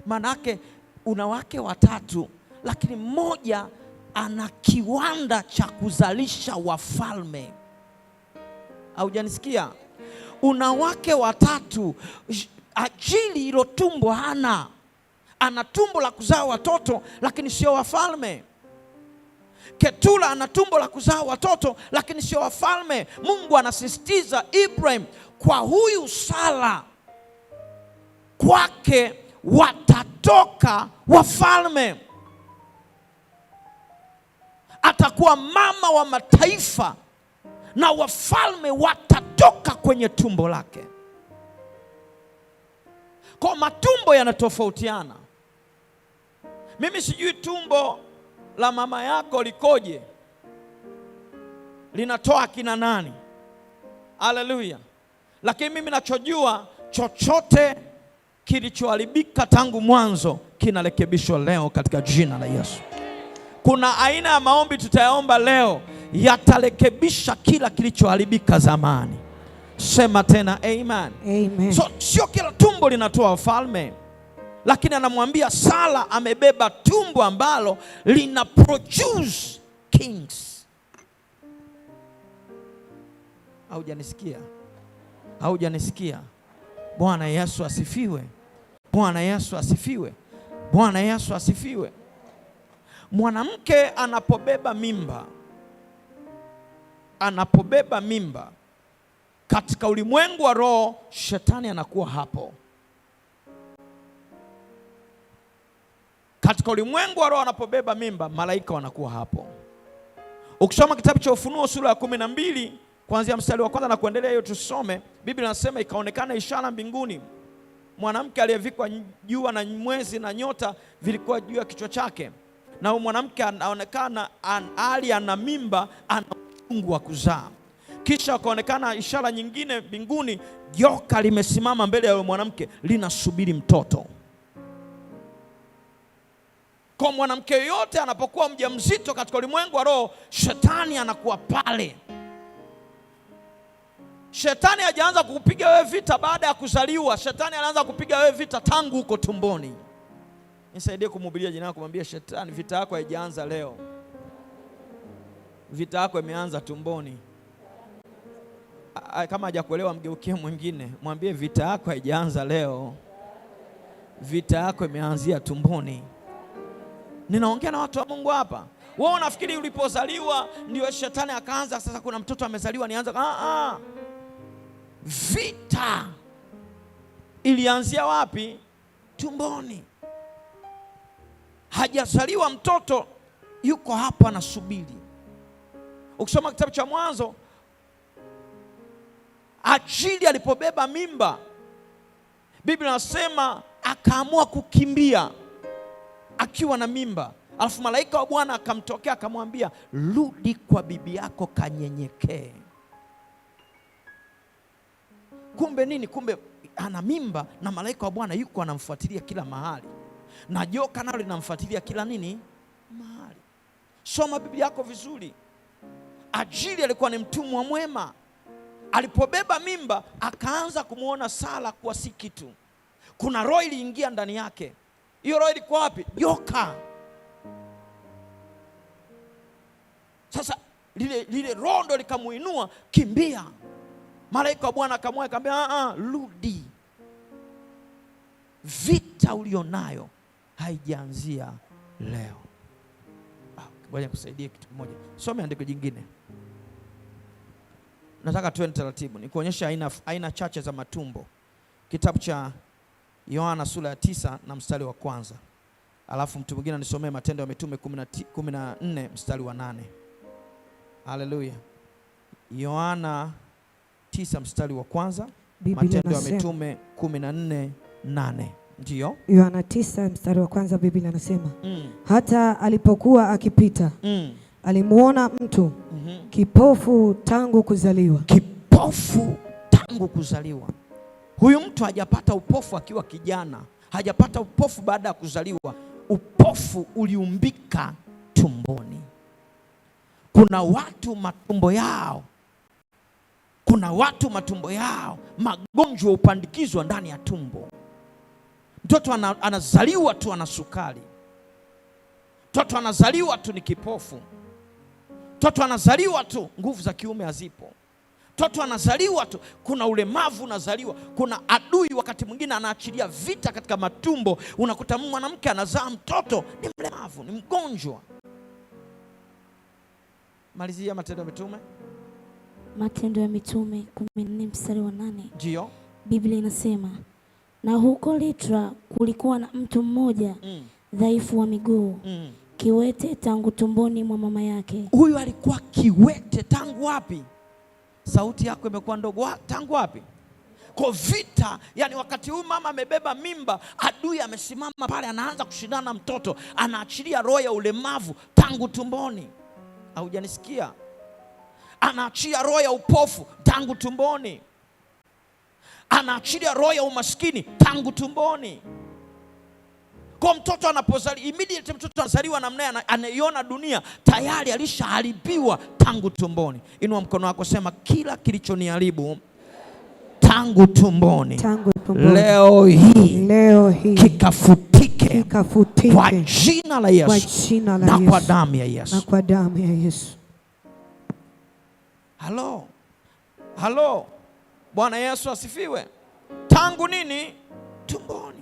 Manake una wake watatu, lakini mmoja ana kiwanda cha kuzalisha wafalme. Haujanisikia? Una wake watatu, ajili hilo tumbo hana. Ana tumbo la kuzaa watoto lakini sio wafalme. Ketula ana tumbo la kuzaa watoto lakini sio wafalme. Mungu anasisitiza Ibrahim, kwa huyu Sara kwake watatoka wafalme. Atakuwa mama wa mataifa na wafalme watatoka kwenye tumbo lake. Kwa matumbo yanatofautiana. Mimi sijui tumbo la mama yako likoje, linatoa kina nani. Haleluya. Lakini mimi nachojua, chochote kilichoharibika tangu mwanzo kinarekebishwa leo katika jina la Yesu. Kuna aina ya maombi tutayaomba leo yatarekebisha kila kilichoharibika zamani. Sema tena amen. Amen. So sio kila tumbo linatoa wafalme, lakini anamwambia Sara amebeba tumbo ambalo lina produce kings. Haujanisikia? Haujanisikia? Bwana Yesu asifiwe. Bwana Yesu asifiwe. Bwana Yesu asifiwe. Mwanamke anapobeba mimba katika ulimwengu wa roho, shetani anakuwa hapo. Katika ulimwengu wa roho anapobeba mimba, malaika wanakuwa hapo. Ukisoma kitabu cha Ufunuo sura ya 12 kuanzia mstari wa kwanza na kuendelea, hiyo tusome. Biblia inasema ikaonekana ishara mbinguni, mwanamke aliyevikwa jua na mwezi na nyota vilikuwa juu ya kichwa chake, na huyo mwanamke anaonekana ana mimba, ana uchungu wa kuzaa. Kisha akaonekana ishara nyingine mbinguni, joka limesimama mbele ya yule mwanamke, linasubiri mtoto. Kwa mwanamke yote anapokuwa mjamzito katika ulimwengu wa roho, shetani anakuwa pale. Shetani hajaanza kukupiga wewe vita baada ya kuzaliwa. Shetani anaanza kupiga wewe vita tangu uko tumboni. Nisaidie kumhubiria jina lako, kumwambia shetani, vita yako haijaanza leo. Vita yako imeanza tumboni. Kama hajakuelewa mgeukie mwingine, mwambie vita yako haijaanza leo. Vita yako imeanzia tumboni. Ninaongea na watu wa Mungu hapa. Wewe unafikiri ulipozaliwa ndio shetani akaanza sasa kuna mtoto amezaliwa nianza? Vita ilianzia wapi? Tumboni. Hajazaliwa mtoto, yuko hapa anasubiri. Ukisoma kitabu cha Mwanzo, Ajili alipobeba mimba, Biblia inasema akaamua kukimbia akiwa na mimba. Alafu malaika wa Bwana akamtokea akamwambia, rudi kwa bibi yako kanyenyekee. Kumbe nini? Kumbe ana mimba na malaika wa Bwana yuko anamfuatilia kila mahali, na joka nalo linamfuatilia kila nini mahali. Soma Biblia yako vizuri. Ajili alikuwa ni mtumwa mwema. Alipobeba mimba akaanza kumuona Sara kuwa si kitu. Kuna roho iliingia ndani yake. Hiyo roho ilikuwa wapi? Joka. Sasa lile roho ndo likamuinua, kimbia. Malaika wa Bwana akamwambia, rudi. Vita ulionayo haijaanzia leo. Ngoja nikusaidie kitu kimoja. Some andiko jingine. Nataka tuende taratibu, nikuonyesha aina chache za matumbo. Kitabu cha Yohana sura ya 9 na mstari wa kwanza. Alafu mtu mwingine anisomee Matendo ya Mitume 14 mstari wa 8. Haleluya. Yohana 9 mstari wa kwanza, Matendo ya Mitume 14:8. Ndio. Yohana 9 mstari wa kwanza, Biblia inasema hata alipokuwa akipita alimuona mtu kipofu tangu kuzaliwa. Kipofu tangu kuzaliwa. Huyu mtu hajapata upofu akiwa kijana, hajapata upofu baada ya kuzaliwa. Upofu uliumbika tumboni. Kuna watu matumbo yao magonjwa upandikizwa ndani ya tumbo. Mtoto anazaliwa tu ana sukari. Mtoto anazaliwa tu ni kipofu. Mtoto anazaliwa tu nguvu za kiume hazipo. Mtoto anazaliwa tu kuna ulemavu unazaliwa. Kuna adui wakati mwingine anaachilia vita katika matumbo. Unakuta mwanamke anazaa mtoto ni mlemavu, ni mgonjwa. Malizia Matendo ya Mitume. Matendo ya Mitume 14 mstari wa 8. Ndio. Biblia inasema, na huko Litra kulikuwa na mtu mmoja dhaifu wa miguu, kiwete tangu tumboni mwa mama yake. Huyu alikuwa kiwete tangu wapi? Sauti yako imekuwa ndogo. Tangu wapi? Kwa vita, yani wakati huyu mama amebeba mimba, adui amesimama pale, anaanza kushindana na mtoto, anaachilia roho ya ulemavu tangu tumboni. Haujanisikia? Anaachilia roho ya upofu tangu tumboni. Anaachilia roho ya umaskini tangu tumboni. Kwa mtoto anapozaliwa, immediately mtoto anazaliwa namna anaiona dunia tayari alishaharibiwa tangu tumboni. Inua mkono wako, sema kila kilichoniharibu tangu tumboni, leo hii kikafutike kwa jina la Yesu na kwa damu ya Yesu. Halo. Bwana Yesu asifiwe. Tangu nini? Tumboni.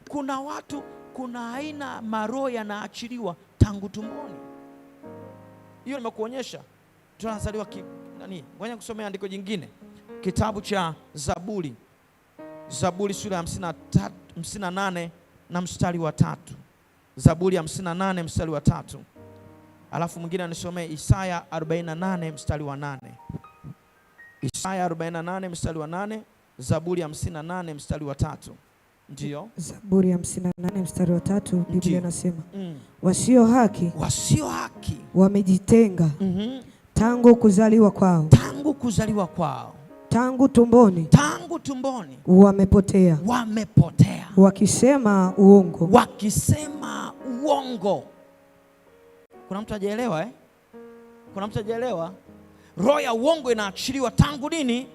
Kuna watu, kuna aina maroho yanaachiliwa tangu tumboni. Hiyo nimekuonyesha. Tunazaliwa nani? Ngoja kusomea andiko jingine. Kitabu cha Zaburi sura ya 58 na mstari wa 3. Zaburi ya 58 mstari wa 3. Alafu mwingine anisomee Isaya 48 mstari wa 8. Isaya 48 mstari wa 8, Zaburi ya 58 mstari wa 3. Ndio. Zaburi ya 58 mstari wa 3, Biblia inasema, wasio haki wamejitenga tangu kuzaliwa kwao. Tangu tumboni wamepotea. Wakisema uongo. Kuna mtu hajaelewa Kuna mtu hajaelewa? Roho ya uongo inaachiliwa tangu nini?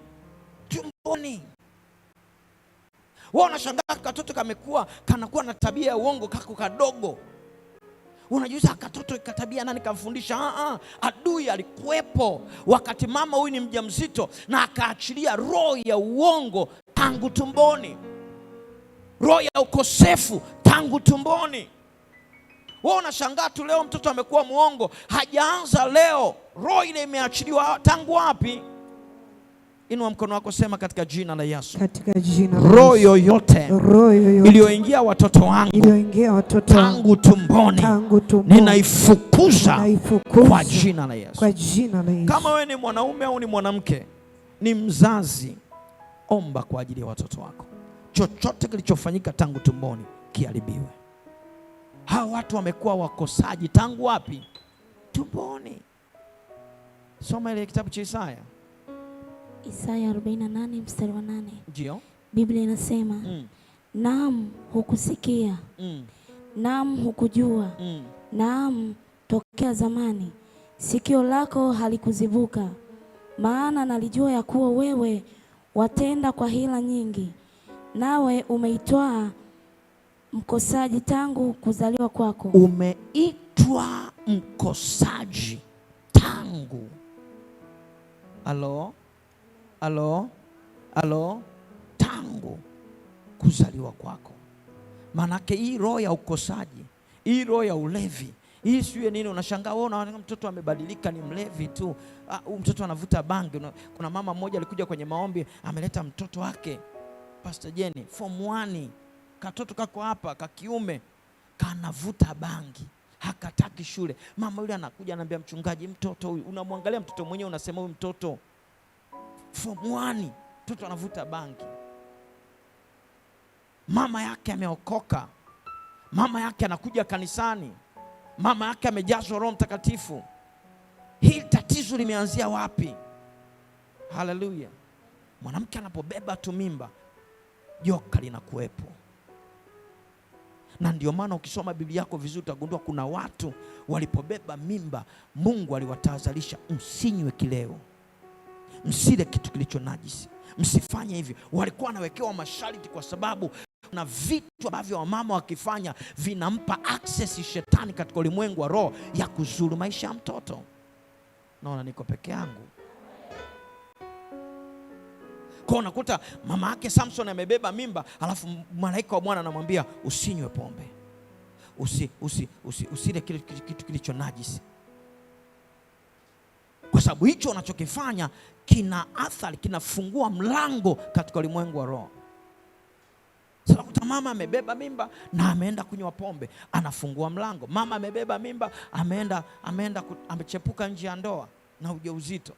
Tumboni. Wewe unashangaa katoto kamekuwa kanakuwa na tabia ya uongo kako kadogo. Unajiuliza katoto katabia nani kamfundisha? Adui alikuwepo wakati mama huyu ni mjamzito na akaachilia roho ya uongo tangu tumboni. Roho ya ukosefu tangu tumboni. Wewe unashangaa tu leo mtoto amekuwa muongo, hajaanza leo. Roho ile imeachiliwa tangu wapi? Inua mkono wako, sema katika jina la Yesu. Roho yoyote iliyoingia watoto wangu tangu tumboni, ninaifukuza kwa jina la Yesu. Kama wewe ni mwanaume au ni mwanamke, ni mzazi, omba kwa ajili ya watoto wako. Chochote kilichofanyika tangu tumboni kiharibiwe. Hawa watu wamekuwa wakosaji tangu wapi? Tumboni. Soma ile kitabu cha Isaya 48 mstari wa 8. Ndio. Biblia inasema, naam hukusikia, naam hukujua, naam tokea zamani sikio lako halikuzibuka, maana nalijua ya kuwa wewe watenda kwa hila nyingi, nawe umeitwa mkosaji tangu kuzaliwa kwako. Umeitwa mkosaji tangu. Tangu kuzaliwa kwako. Manake hii roho ya ukosaji, hii roho ya ulevi, hii siyo nini, unashangaa wewe unaona mtoto amebadilika ni mlevi tu. Mtoto anavuta bangi. Kuna mama mmoja alikuja kwenye maombi, ameleta mtoto wake Pastor Jenny form 1. Katoto kako hapa kakiume kanavuta bangi, hakataki shule. Mama yule anakuja anambia mchungaji, mtoto huyu, unamwangalia mtoto mwenyewe unasema huyu mtoto form 1, mtoto anavuta bangi. Mama yake ameokoka, mama yake anakuja kanisani, mama yake amejazwa Roho Mtakatifu. Hii tatizo limeanzia wapi? Haleluya. Mwanamke anapobeba tu mimba, joka linakuwepo. Na ndio maana ukisoma Biblia yako vizuri utagundua kuna watu walipobeba mimba, Mungu aliwatahadharisha, msinywe kileo, msile kitu kilicho najisi, msifanye hivyo. Walikuwa wanawekewa masharti kwa sababu Kuna vitu ambavyo wamama wakifanya vinampa access shetani katika ulimwengu wa roho ya kuzuru maisha ya mtoto. Naona niko peke yangu. Kwa unakuta mama yake Samson amebeba mimba, alafu malaika wa Bwana anamwambia usinywe pombe, usile kitu kilicho najisi, kwa sababu hicho unachokifanya kina athari, kinafungua mlango katika ulimwengu wa roho. Sasa kuta mama amebeba mimba na ameenda kunywa pombe, anafungua mlango. Mama amebeba mimba, amechepuka nje ya ndoa na ujauzito.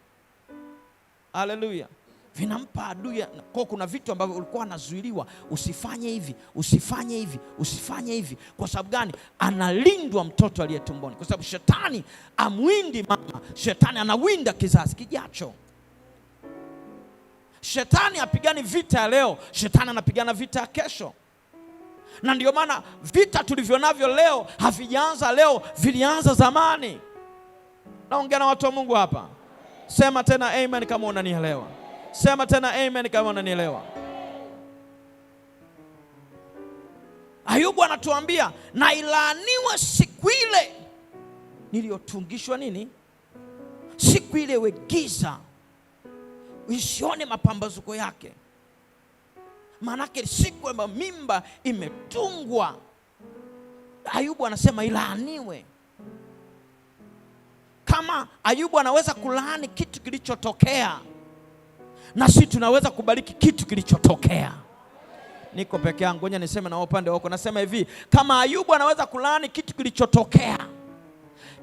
Haleluya. Vinampa adui. Kwa kuna vitu ambavyo ulikuwa unazuiliwa, usifanye hivi, usifanye hivi, usifanye hivi. Kwa sababu gani? Analindwa mtoto aliye tumboni. Kwa sababu shetani amwindi mama, shetani anawinda kizazi kijacho. Shetani hapigani vita ya leo, shetani anapigana vita ya kesho. Na ndio maana vita tulivyo navyo leo havijaanza leo, vilianza zamani. Naongea na watu wa Mungu hapa. Sema tena amen kama unanielewa. Sema tena amen kama unanielewa. Ayubu anatuambia, na ilaaniwe siku ile niliyotungishwa nini? Siku ile we giza usione mapambazuko yake. Maanake siku ambayo mimba imetungwa, Ayubu anasema ilaaniwe. Kama Ayubu anaweza kulaani kitu kilichotokea, na sisi tunaweza kubariki kitu kilichotokea. Niko peke yangu, ngoja niseme na upande wako. Nasema hivi, kama Ayubu anaweza kulaani kitu kilichotokea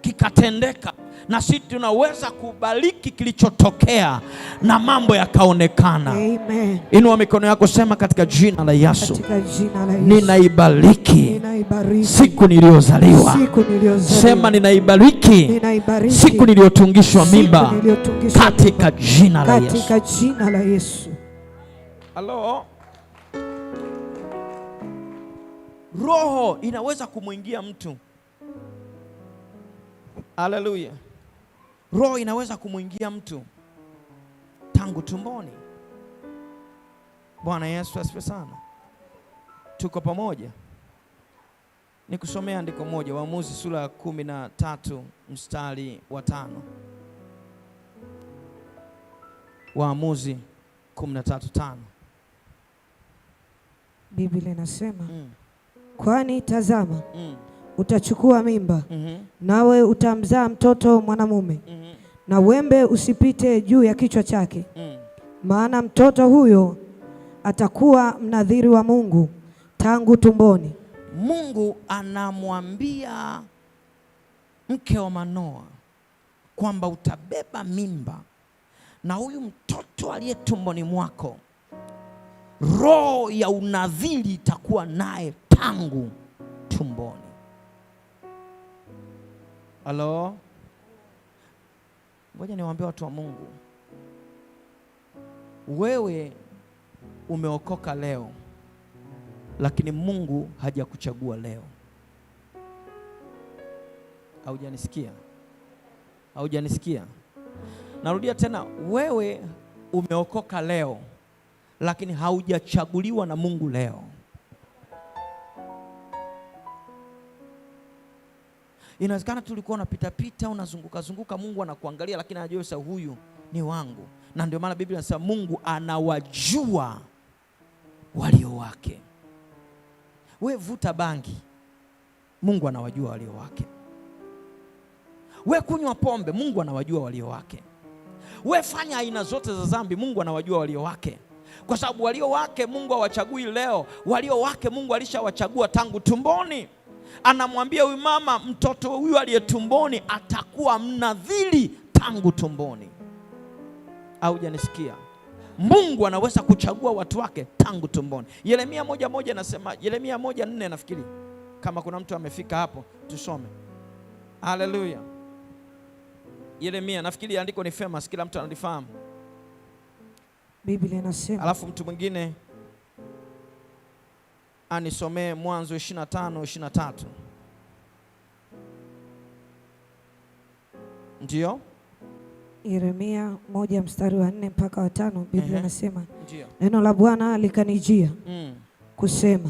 kikatendeka, na sisi tunaweza kubariki kilichotokea na mambo yakaonekana. Amen. Inua mikono yako, sema katika jina la Yesu. Katika jina la Yesu. Ninaibariki siku niliyozaliwa. Sema ninaibariki siku niliyotungishwa mimba katika jina la Yesu. Katika jina la Yesu. Halo. Roho inaweza kumwingia mtu. Haleluya. Roho inaweza kumwingia mtu tangu tumboni. Bwana Yesu asifiwe sana. Tuko pamoja. Nikusomea andiko moja, Waamuzi sura ya 13 mstari wa 5. Waamuzi 13:5. Biblia inasema kwani tazama, utachukua mimba, nawe utamzaa mtoto mwanamume, na wembe usipite juu ya kichwa chake, maana mtoto huyo atakuwa mnadhiri wa Mungu tangu tumboni. Mungu anamwambia mke wa Manoa kwamba utabeba mimba, na huyu mtoto aliye tumboni mwako, roho ya unadhiri itakuwa naye tangu tumboni. Halo? Ngoja niwaambie watu wa Mungu, wewe umeokoka leo, lakini Mungu hajakuchagua leo. Haujanisikia? Haujanisikia? Narudia tena, wewe umeokoka leo, lakini haujachaguliwa na Mungu leo. Inawezekana tulikuwa unapita unazunguka, Mungu anakuangalia, lakini anajua sasa huyu ni wangu. Na ndio maana Biblia inasema Mungu anawajua walio wake. We vuta bangi, Mungu anawajua walio wake. We kunywa pombe, Mungu anawajua walio wake. We fanya aina zote za dhambi, Mungu anawajua walio wake. Kwa sababu walio wake Mungu hawachagui leo, walio wake Mungu alishawachagua tangu tumboni. Anamwambia huyu mama, mtoto huyu aliye tumboni atakuwa mnadhiri tangu tumboni. Haujanisikia? Mungu anaweza kuchagua watu wake tangu tumboni. Yeremia 1:1 anasema, Yeremia 1:4 nafikiri. Kama kuna mtu amefika hapo tusome. Haleluya. Yeremia, nafikiri andiko ni famous, kila mtu analifahamu. Biblia inasema. Alafu mtu mwingine anisomee Mwanzo 25:23. Ndio? Yeremia 1 mstari wa 4 mpaka wa 5. Biblia inasema, neno la Bwana likanijia kusema,